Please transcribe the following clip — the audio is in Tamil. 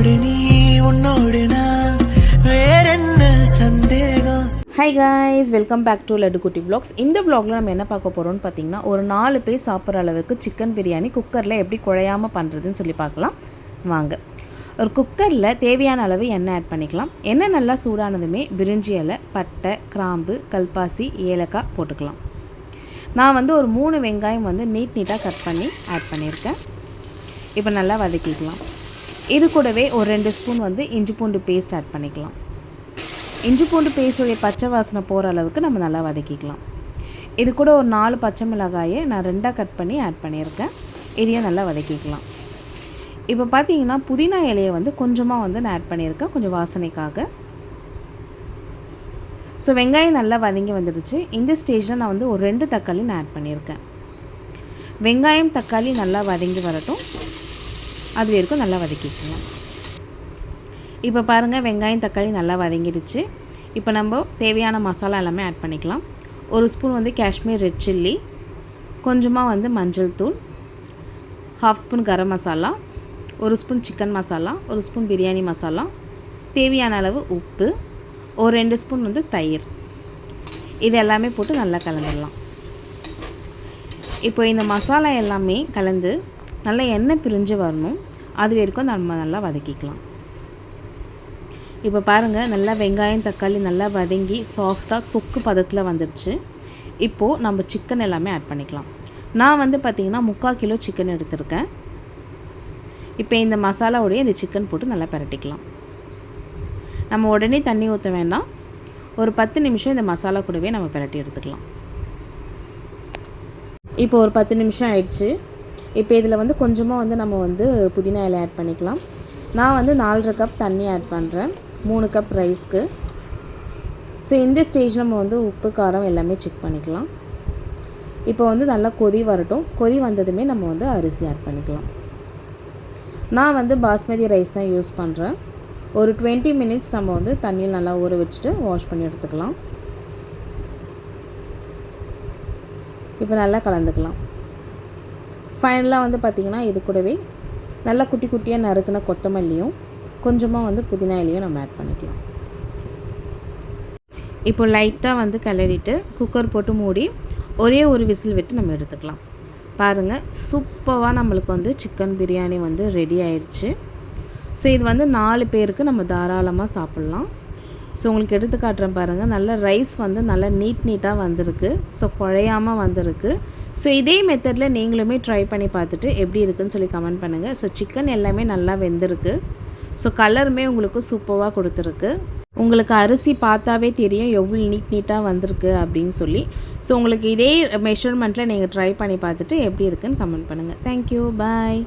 என்னோடு நீ உன்னோடு நான் வேறென்ன சந்தேகம். Hi guys, welcome back to Laddukutti vlogs. இந்த vlogல நம்ம என்ன பார்க்க போகிறோம்னு பார்த்தீங்கன்னா, ஒரு 4 பேர் சாப்பிட்ற அளவுக்கு சிக்கன் பிரியாணி குக்கரில் எப்படி குழையாமல் பண்ணுறதுன்னு சொல்லி பார்க்கலாம் வாங்க. ஒரு குக்கரில் தேவையான அளவு எண்ணெய் ஆட் பண்ணிக்கலாம். எண்ணெய் நல்லா சூடானதுமே பிரிஞ்சி இலை, பட்டை, கிராம்பு, கல்பாசி, ஏலக்காய் போட்டுக்கலாம். நான் வந்து ஒரு 3 வெங்காயம் வந்து நீட்டாக கட் பண்ணி ஆட் பண்ணியிருக்கேன். இப்போ நல்லா வதக்கிக்கலாம். இது கூடவே ஒரு 2 ஸ்பூன் வந்து இஞ்சி பூண்டு பேஸ்ட் ஆட் பண்ணிக்கலாம். இஞ்சி பூண்டு பேஸ்ட்டுடைய பச்சை வாசனை போகிற அளவுக்கு நம்ம நல்லா வதக்கிக்கலாம். இது கூட ஒரு 4 பச்சை மிளகாயை நான் 2ஆக கட் பண்ணி ஆட் பண்ணியிருக்கேன். இதையும் நல்லா வதக்கிக்கலாம். இப்போ பார்த்தீங்கன்னா புதினா இலையை வந்து கொஞ்சமாக வந்து நான் ஆட் பண்ணியிருக்கேன், கொஞ்சம் வாசனைக்காக. ஸோ வெங்காயம் நல்லா வதங்கி வந்துடுச்சு. இந்த ஸ்டேஜில் நான் வந்து ஒரு 2 தக்காளி நான் ஆட் பண்ணியிருக்கேன். வெங்காயம் தக்காளி நல்லா வதங்கி வரட்டும், அது வரைக்கும் நல்லா வதக்கிக்கலாம். இப்போ பாருங்கள், வெங்காயம் தக்காளி நல்லா வதங்கிடுச்சு. இப்போ நம்ம தேவையான மசாலா எல்லாமே ஆட் பண்ணிக்கலாம். ஒரு ஸ்பூன் வந்து காஷ்மீர் ரெட் சில்லி, கொஞ்சமாக வந்து மஞ்சள் தூள், 1/2 spoon garam masala, 1 spoon chicken masala, 1 spoon biryani masala, தேவையான அளவு உப்பு, ஒரு 2 ஸ்பூன் வந்து தயிர். இது எல்லாமே போட்டு நல்லா கலந்துடலாம். இப்போ இந்த மசாலா எல்லாமே கலந்து நல்லா எண்ணெய் பிரிஞ்சு வரணும், அது வரைக்கும் நம்ம நல்லா வதக்கிக்கலாம். இப்போ பாருங்கள், நல்லா வெங்காயம் தக்காளி நல்லா வதங்கி சாஃப்டாக தொக்கு பதத்தில் வந்துடுச்சு. இப்போது நம்ம சிக்கன் எல்லாமே ஆட் பண்ணிக்கலாம். நான் வந்து பார்த்திங்கன்னா 3/4 கிலோ சிக்கன் எடுத்திருக்கேன். இப்போ இந்த மசாலாவுடைய இந்த சிக்கன் போட்டு நல்லா பரட்டிக்கலாம். நம்ம உடனே தண்ணி ஊற்ற வேண்டாம், ஒரு 10 நிமிஷம் இந்த மசாலா கூடவே நம்ம பரட்டி எடுத்துக்கலாம். இப்போ ஒரு 10 நிமிஷம் ஆயிடுச்சு. இப்போ இதில் வந்து கொஞ்சமாக வந்து நம்ம வந்து புதினா இலை ஆட் பண்ணிக்கலாம். நான் வந்து 4.5 கப் தண்ணி ஆட் பண்ணுறேன், 3 கப் ரைஸ்க்கு. ஸோ இந்த ஸ்டேஜ் நம்ம வந்து உப்பு காரம் எல்லாமே செக் பண்ணிக்கலாம். இப்போ வந்து நல்லா கொதி வரட்டும். கொதி வந்ததுமே நம்ம வந்து அரிசி ஆட் பண்ணிக்கலாம். நான் வந்து பாஸ்மதி ரைஸ் தான் யூஸ் பண்ணுறேன். ஒரு 20 மினிட்ஸ் நம்ம வந்து தண்ணியில் நல்லா ஊற வச்சுட்டு வாஷ் பண்ணி எடுத்துக்கலாம். இப்போ நல்லா கலந்துக்கலாம். ஃபைனலாக வந்து பார்த்திங்கன்னா இது கூடவே நல்லா குட்டி குட்டியாக நறுக்கின கொத்தமல்லியும் கொஞ்சமாக வந்து புதினா இலையும் நம்ம ஆட் பண்ணிக்கலாம். இப்போ லைட்டாக வந்து கிளறிட்டு குக்கர் போட்டு மூடி ஒரே ஒரு விசில் விட்டு நம்ம எடுத்துக்கலாம். பாருங்கள், சூப்பராக நம்மளுக்கு வந்து சிக்கன் பிரியாணி வந்து ரெடி ஆயிடுச்சு. ஸோ இது வந்து 4 பேருக்கு நம்ம தாராளமாக சாப்பிட்லாம். ஸோ உங்களுக்கு எடுத்து காட்டுறேன் பாருங்கள், நல்ல ரைஸ் வந்து நல்லா நீட்டாக வந்திருக்கு. ஸோ குழையாமல் வந்திருக்கு. ஸோ இதே மெத்தடில் நீங்களுமே ட்ரை பண்ணி பார்த்துட்டு எப்படி இருக்குதுன்னு சொல்லி கமெண்ட் பண்ணுங்கள். ஸோ சிக்கன் எல்லாமே நல்லா வெந்திருக்கு. ஸோ கலருமே உங்களுக்கு சூப்பராக கொடுத்துருக்கு. உங்களுக்கு அரிசி பார்த்தாவே தெரியும் எவ்வளோ நீட்டாக வந்திருக்கு அப்படின்னு சொல்லி. ஸோ உங்களுக்கு இதே மெஷர்மெண்ட்டில் நீங்கள் ட்ரை பண்ணி பார்த்துட்டு எப்படி இருக்குதுன்னு கமெண்ட் பண்ணுங்கள். தேங்க்யூ, பாய்.